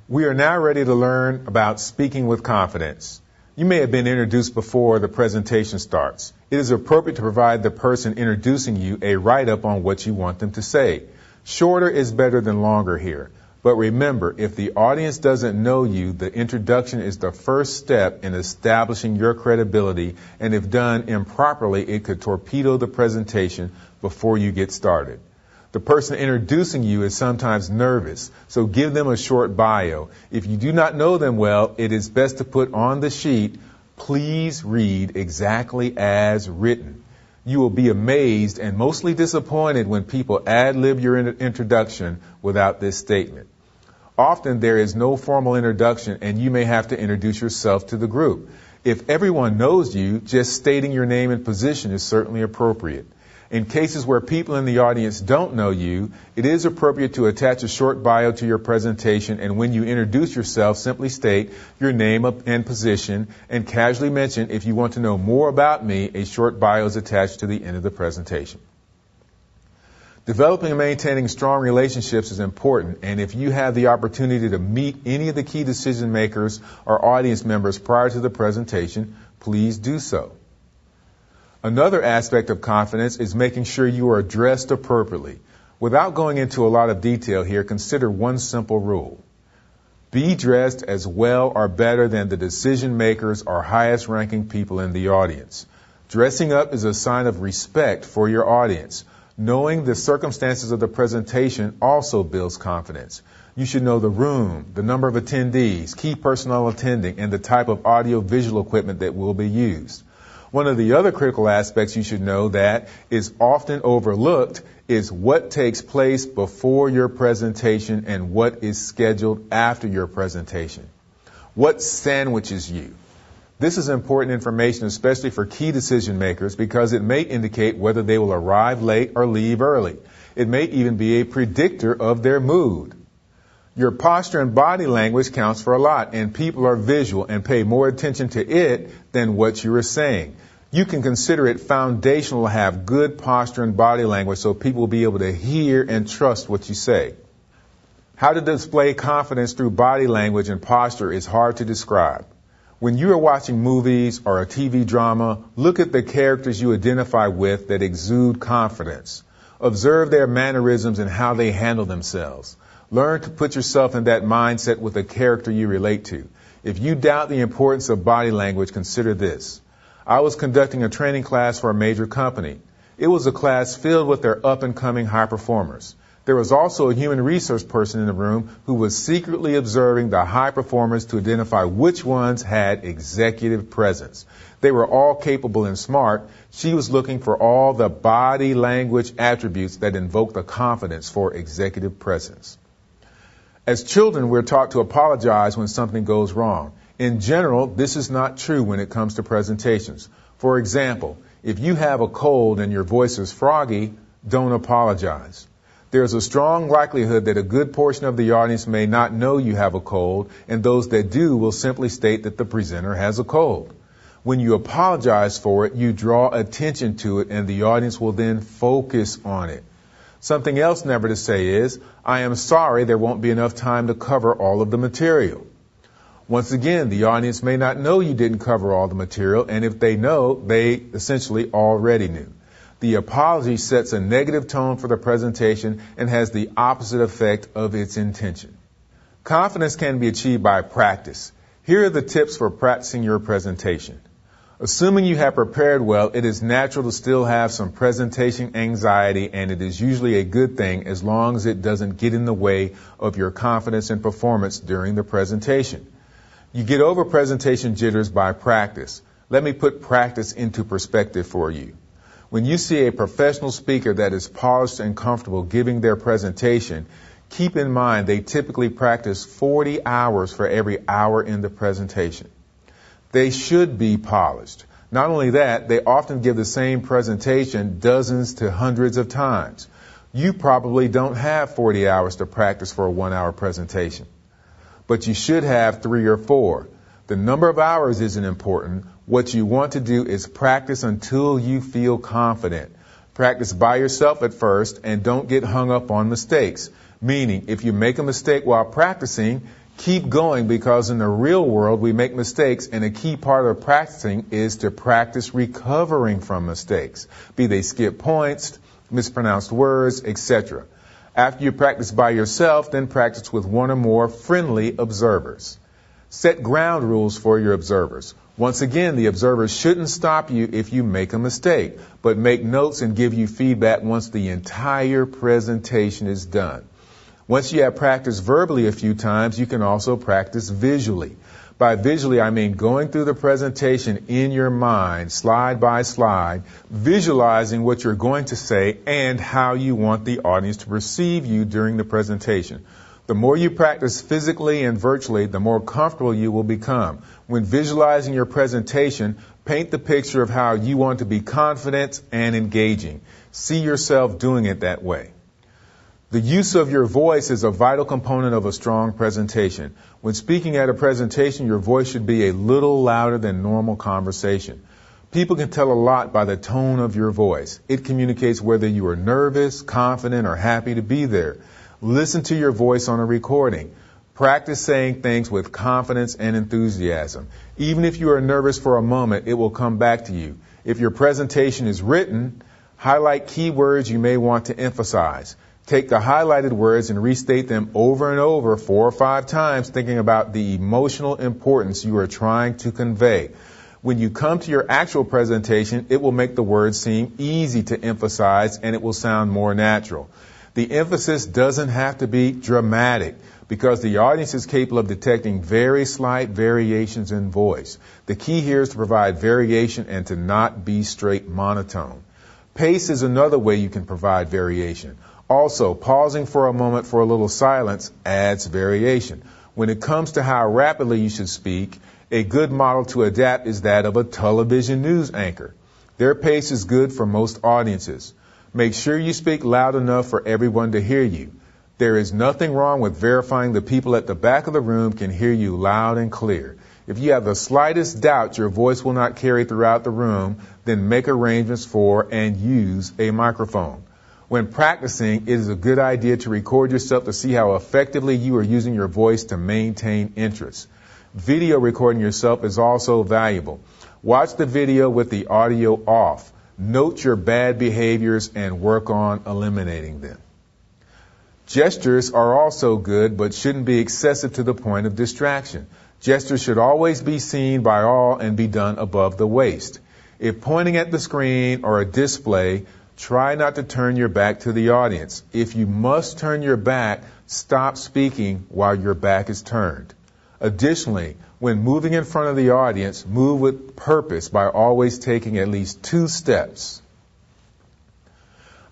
We are now ready to learn about speaking with confidence. You may have been introduced before the presentation starts. It is appropriate to provide the person introducing you a write-up on what you want them to say. Shorter is better than longer here. But remember, if the audience doesn't know you, the introduction is the first step in establishing your credibility, and if done improperly, it could torpedo the presentation before you get started. The person introducing you is sometimes nervous, so give them a short bio. If you do not know them well, it is best to put on the sheet, "Please read exactly as written." You will be amazed and mostly disappointed when people ad-lib your introduction without this statement. Often there is no formal introduction and you may have to introduce yourself to the group. If everyone knows you, just stating your name and position is certainly appropriate. In cases where people in the audience don't know you, it is appropriate to attach a short bio to your presentation, and when you introduce yourself, simply state your name and position and casually mention, "If you want to know more about me, a short bio is attached to the end of the presentation." Developing and maintaining strong relationships is important, and if you have the opportunity to meet any of the key decision makers or audience members prior to the presentation, please do so. Another aspect of confidence is making sure you are dressed appropriately. Without going into a lot of detail here, consider one simple rule. Be dressed as well or better than the decision makers or highest ranking people in the audience. Dressing up is a sign of respect for your audience. Knowing the circumstances of the presentation also builds confidence. You should know the room, the number of attendees, key personnel attending, and the type of audio-visual equipment that will be used. One of the other critical aspects you should know that is often overlooked is what takes place before your presentation and what is scheduled after your presentation. What sandwiches you? This is important information, especially for key decision makers, because it may indicate whether they will arrive late or leave early. It may even be a predictor of their mood. Your posture and body language counts for a lot, and people are visual and pay more attention to it than what you are saying. You can consider it foundational to have good posture and body language so people will be able to hear and trust what you say. How to display confidence through body language and posture is hard to describe. When you are watching movies or a TV drama, look at the characters you identify with that exude confidence. Observe their mannerisms and how they handle themselves. Learn to put yourself in that mindset with a character you relate to. If you doubt the importance of body language, consider this. I was conducting a training class for a major company. It was a class filled with their up-and-coming high performers. There was also a human resource person in the room who was secretly observing the high performers to identify which ones had executive presence. They were all capable and smart. She was looking for all the body language attributes that invoke the confidence for executive presence. As children, we're taught to apologize when something goes wrong. In general, this is not true when it comes to presentations. For example, if you have a cold and your voice is froggy, don't apologize. There's a strong likelihood that a good portion of the audience may not know you have a cold, and those that do will simply state that the presenter has a cold. When you apologize for it, you draw attention to it, and the audience will then focus on it. Something else never to say is, "I am sorry, there won't be enough time to cover all of the material." Once again, the audience may not know you didn't cover all the material, and if they know, they essentially already knew. The apology sets a negative tone for the presentation and has the opposite effect of its intention. Confidence can be achieved by practice. Here are the tips for practicing your presentation. Assuming you have prepared well, it is natural to still have some presentation anxiety, and it is usually a good thing as long as it doesn't get in the way of your confidence and performance during the presentation. You get over presentation jitters by practice. Let me put practice into perspective for you. When you see a professional speaker that is polished and comfortable giving their presentation, keep in mind they typically practice 40 hours for every hour in the presentation. They should be polished. Not only that, they often give the same presentation dozens to hundreds of times. You probably don't have 40 hours to practice for a 1-hour presentation, but you should have 3 or 4. The number of hours isn't important. What you want to do is practice until you feel confident. Practice by yourself at first and don't get hung up on mistakes. Meaning, if you make a mistake while practicing, Keep going, because in the real world we make mistakes, and a key part of practicing is to practice recovering from mistakes, be they skip points, mispronounced words, etc. After you practice by yourself, then practice with one or more friendly observers. Set ground rules for your observers. Once again, the observers shouldn't stop you if you make a mistake, but make notes and give you feedback once the entire presentation is done. Once you have practiced verbally a few times, you can also practice visually. By visually, I mean going through the presentation in your mind, slide by slide, visualizing what you're going to say and how you want the audience to perceive you during the presentation. The more you practice physically and virtually, the more comfortable you will become. When visualizing your presentation, paint the picture of how you want to be confident and engaging. See yourself doing it that way. The use of your voice is a vital component of a strong presentation. When speaking at a presentation, your voice should be a little louder than normal conversation. People can tell a lot by the tone of your voice. It communicates whether you are nervous, confident, or happy to be there. Listen to your voice on a recording. Practice saying things with confidence and enthusiasm. Even if you are nervous for a moment, it will come back to you. If your presentation is written, highlight key words you may want to emphasize. Take the highlighted words and restate them over and over 4 or 5 times, thinking about the emotional importance you are trying to convey. When you come to your actual presentation, it will make the words seem easy to emphasize, and it will sound more natural. The emphasis doesn't have to be dramatic, because the audience is capable of detecting very slight variations in voice. The key here is to provide variation and to not be straight monotone. Pace is another way you can provide variation. Also, pausing for a moment for a little silence adds variation. When it comes to how rapidly you should speak, a good model to adapt is that of a television news anchor. Their pace is good for most audiences. Make sure you speak loud enough for everyone to hear you. There is nothing wrong with verifying the people at the back of the room can hear you loud and clear. If you have the slightest doubt your voice will not carry throughout the room, then make arrangements for and use a microphone. When practicing, it is a good idea to record yourself to see how effectively you are using your voice to maintain interest. Video recording yourself is also valuable. Watch the video with the audio off. Note your bad behaviors and work on eliminating them. Gestures are also good, but shouldn't be excessive to the point of distraction. Gestures should always be seen by all and be done above the waist. If pointing at the screen or a display, try not to turn your back to the audience. If you must turn your back, stop speaking while your back is turned. Additionally, when moving in front of the audience, move with purpose by always taking at least 2 steps.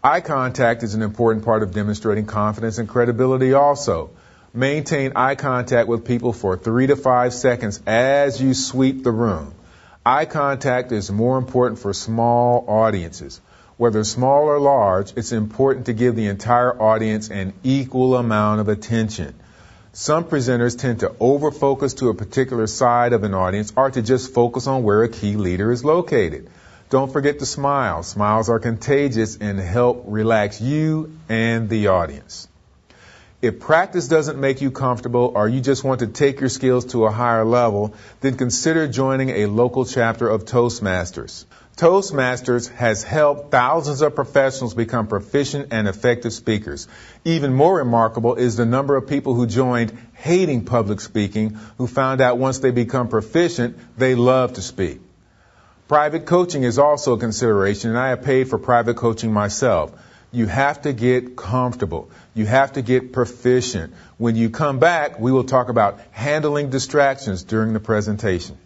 Eye contact is an important part of demonstrating confidence and credibility also. Maintain eye contact with people for 3 to 5 seconds as you sweep the room. Eye contact is more important for small audiences. Whether small or large, it's important to give the entire audience an equal amount of attention. Some presenters tend to over-focus to a particular side of an audience or to just focus on where a key leader is located. Don't forget to smile. Smiles are contagious and help relax you and the audience. If practice doesn't make you comfortable or you just want to take your skills to a higher level, then consider joining a local chapter of Toastmasters. Toastmasters has helped thousands of professionals become proficient and effective speakers. Even more remarkable is the number of people who joined hating public speaking who found out once they become proficient, they love to speak. Private coaching is also a consideration, and I have paid for private coaching myself. You have to get comfortable. You have to get proficient. When you come back, we will talk about handling distractions during the presentation.